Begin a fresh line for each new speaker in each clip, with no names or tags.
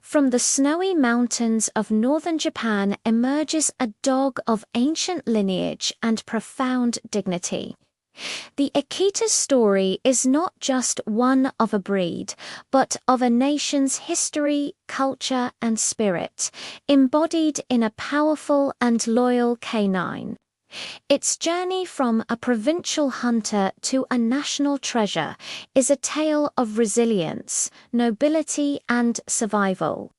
From the snowy mountains of northern Japan emerges a dog of ancient lineage and profound dignity. The Akita story is not just one of a breed, but of a nation's history, culture, and spirit, embodied in a powerful and loyal canine. Its journey from a provincial hunter to a national treasure is a tale of resilience, nobility, and survival.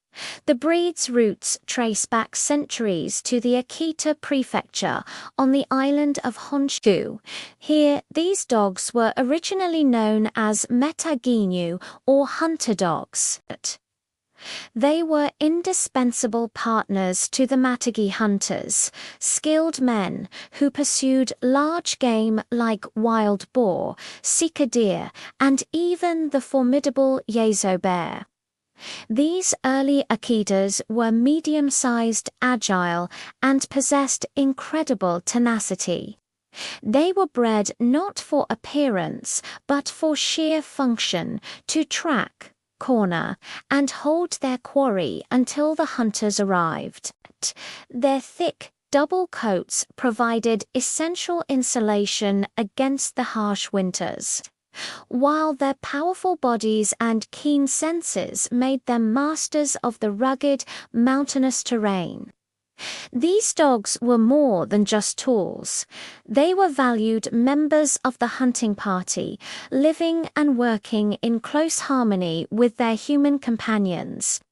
The breed's roots trace back centuries to the Akita prefecture on the island of Honshu. Here, these dogs were originally known as metaginyu or hunter dogs. They were indispensable partners to the matagi hunters, skilled men who pursued large game like wild boar, sika deer, and even the formidable Yezo bear. These early Akitas were medium-sized, agile, and possessed incredible tenacity. They were bred not for appearance, but for sheer function, to track, corner, and hold their quarry until the hunters arrived. Their thick, double coats provided essential insulation against the harsh winters, while their powerful bodies and keen senses made them masters of the rugged, mountainous terrain. These dogs were more than just tools. They were valued members of the hunting party, living and working in close harmony with their human companions.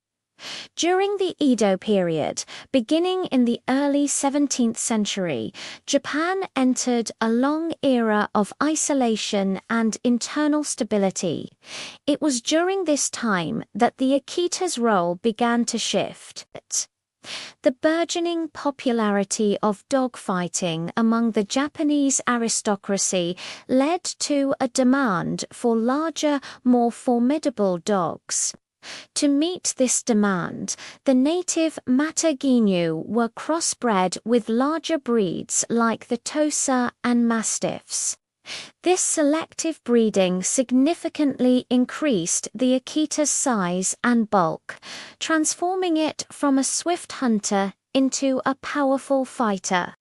During the Edo period, beginning in the early 17th century, Japan entered a long era of isolation and internal stability. It was during this time that the Akita's role began to shift. The burgeoning popularity of dogfighting among the Japanese aristocracy led to a demand for larger, more formidable dogs. To meet this demand, the native Mataginyu were crossbred with larger breeds like the Tosa and Mastiffs. This selective breeding significantly increased the Akita's size and bulk, transforming it from a swift hunter into a powerful fighter.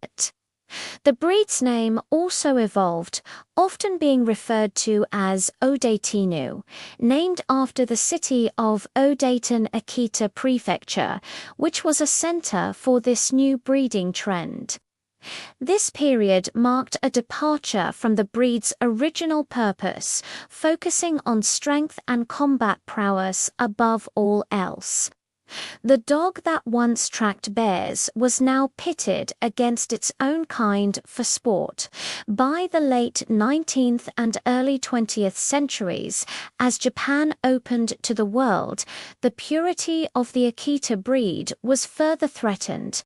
The breed's name also evolved, often being referred to as Odatinu, named after the city of Odaten Akita Prefecture, which was a center for this new breeding trend. This period marked a departure from the breed's original purpose, focusing on strength and combat prowess above all else. The dog that once tracked bears was now pitted against its own kind for sport. By the late 19th and early 20th centuries, as Japan opened to the world, the purity of the Akita breed was further threatened.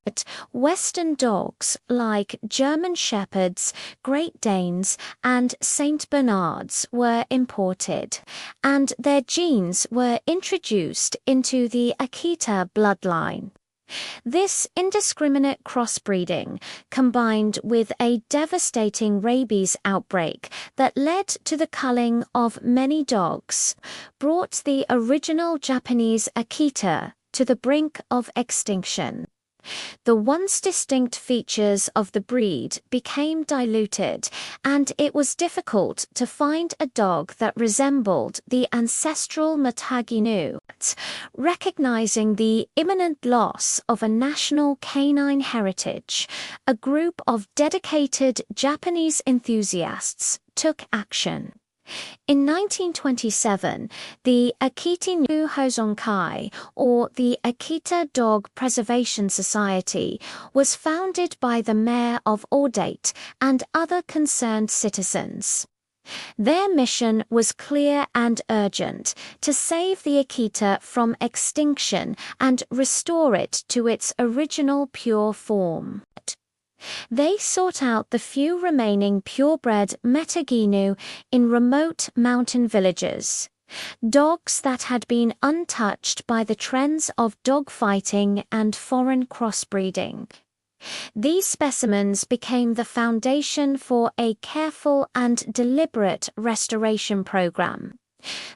Western dogs like German Shepherds, Great Danes, and Saint Bernards were imported, and their genes were introduced into the Akita bloodline. This indiscriminate crossbreeding, combined with a devastating rabies outbreak that led to the culling of many dogs, brought the original Japanese Akita to the brink of extinction. The once distinct features of the breed became diluted, and it was difficult to find a dog that resembled the ancestral Mataginu. Recognizing the imminent loss of a national canine heritage, a group of dedicated Japanese enthusiasts took action. In 1927, the Akita no Hozonkai, or the Akita Dog Preservation Society, was founded by the mayor of Odate and other concerned citizens. Their mission was clear and urgent: to save the Akita from extinction and restore it to its original pure form. They sought out the few remaining purebred Metaginu in remote mountain villages, dogs that had been untouched by the trends of dogfighting and foreign crossbreeding. These specimens became the foundation for a careful and deliberate restoration program.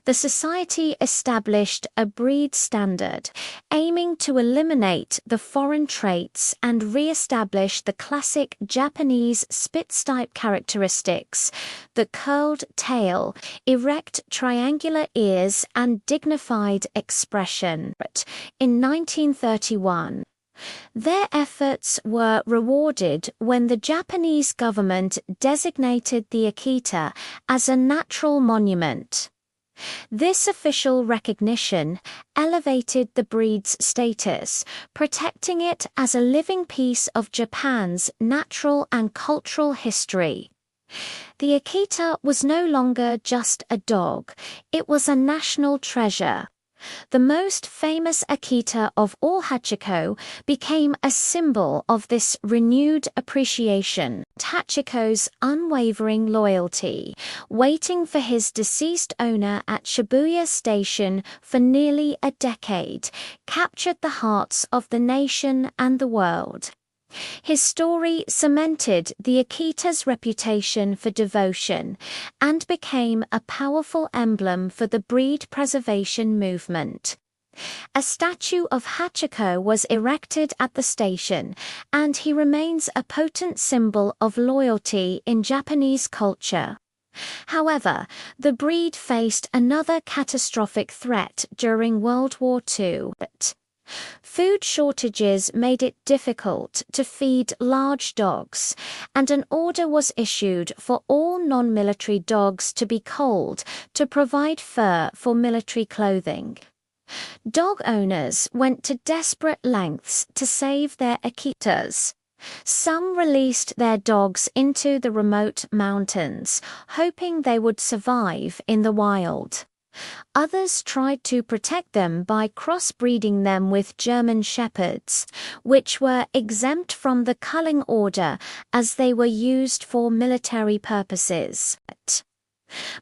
The society established a breed standard, aiming to eliminate the foreign traits and re-establish the classic Japanese Spitz-type characteristics: the curled tail, erect triangular ears, and dignified expression. In 1931, their efforts were rewarded when the Japanese government designated the Akita as a natural monument. This official recognition elevated the breed's status, protecting it as a living piece of Japan's natural and cultural history. The Akita was no longer just a dog, it was a national treasure. The most famous Akita of all, Hachiko, became a symbol of this renewed appreciation. Hachiko's unwavering loyalty, waiting for his deceased owner at Shibuya Station for nearly a decade, captured the hearts of the nation and the world. His story cemented the Akita's reputation for devotion and became a powerful emblem for the breed preservation movement. A statue of Hachiko was erected at the station, and he remains a potent symbol of loyalty in Japanese culture. However, the breed faced another catastrophic threat during World War II. Food shortages made it difficult to feed large dogs, and an order was issued for all non-military dogs to be culled to provide fur for military clothing. Dog owners went to desperate lengths to save their Akitas. Some released their dogs into the remote mountains, hoping they would survive in the wild. Others tried to protect them by crossbreeding them with German Shepherds, which were exempt from the culling order as they were used for military purposes.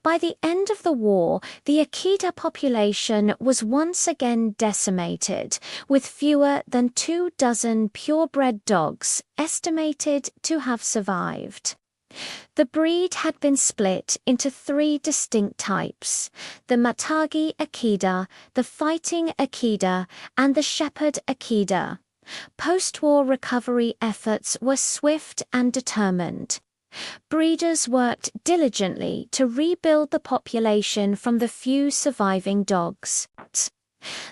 By the end of the war, the Akita population was once again decimated, with fewer than 24 purebred dogs estimated to have survived. The breed had been split into 3 distinct types: the Matagi Akita, the Fighting Akita, and the Shepherd Akita. Post-war recovery efforts were swift and determined. Breeders worked diligently to rebuild the population from the few surviving dogs.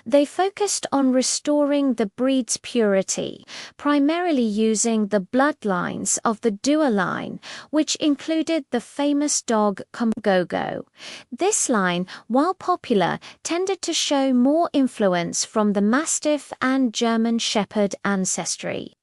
They focused on restoring the breed's purity, primarily using the bloodlines of the Dua line, which included the famous dog Komgogo. This line, while popular, tended to show more influence from the Mastiff and German Shepherd ancestry.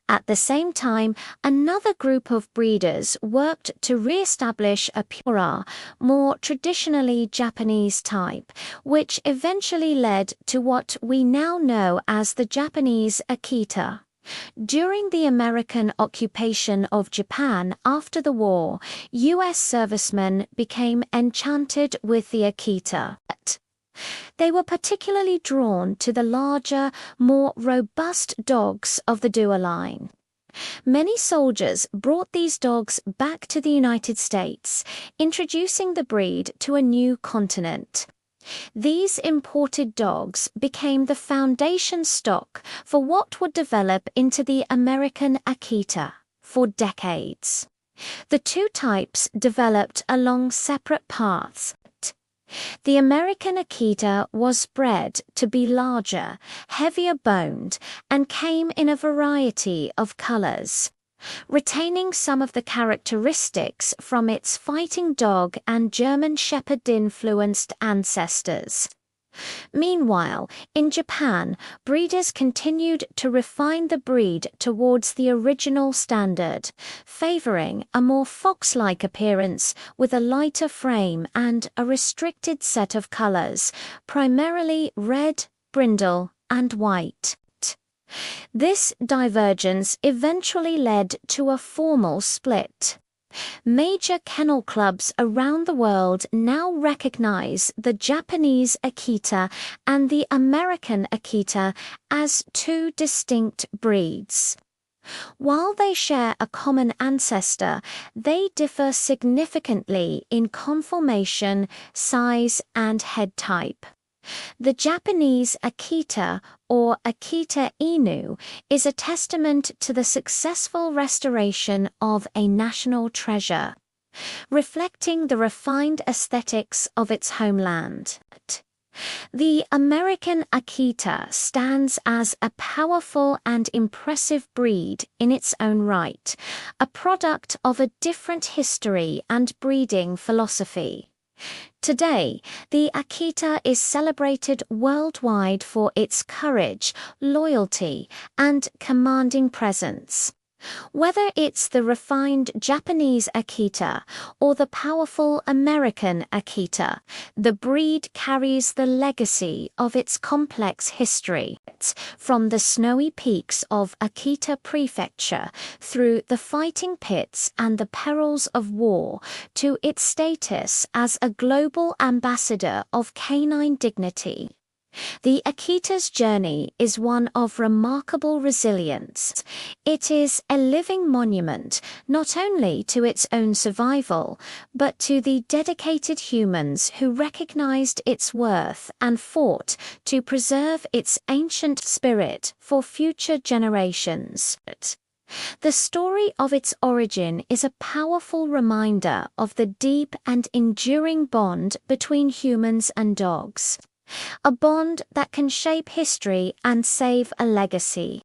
At the same time, another group of breeders worked to re-establish a purer, more traditionally Japanese type, which eventually led to what we now know as the Japanese Akita. During the American occupation of Japan after the war, U.S. servicemen became enchanted with the Akita. They were particularly drawn to the larger, more robust dogs of the Dua line. Many soldiers brought these dogs back to the United States, introducing the breed to a new continent. These imported dogs became the foundation stock for what would develop into the American Akita for decades. The 2 types developed along separate paths. The American Akita was bred to be larger, heavier boned, and came in a variety of colors, retaining some of the characteristics from its fighting dog and German Shepherd-influenced ancestors. Meanwhile, in Japan, breeders continued to refine the breed towards the original standard, favoring a more fox-like appearance with a lighter frame and a restricted set of colors, primarily red, brindle, and white. This divergence eventually led to a formal split. Major kennel clubs around the world now recognize the Japanese Akita and the American Akita as 2 distinct breeds. While they share a common ancestor, they differ significantly in conformation, size, and head type. The Japanese Akita, or Akita Inu, is a testament to the successful restoration of a national treasure, reflecting the refined aesthetics of its homeland. The American Akita stands as a powerful and impressive breed in its own right, a product of a different history and breeding philosophy. Today, the Akita is celebrated worldwide for its courage, loyalty, and commanding presence. Whether it's the refined Japanese Akita or the powerful American Akita, the breed carries the legacy of its complex history, from the snowy peaks of Akita Prefecture through the fighting pits and the perils of war to its status as a global ambassador of canine dignity. The Akita's journey is one of remarkable resilience. It is a living monument not only to its own survival, but to the dedicated humans who recognized its worth and fought to preserve its ancient spirit for future generations. The story of its origin is a powerful reminder of the deep and enduring bond between humans and dogs. A bond that can shape history and save a legacy.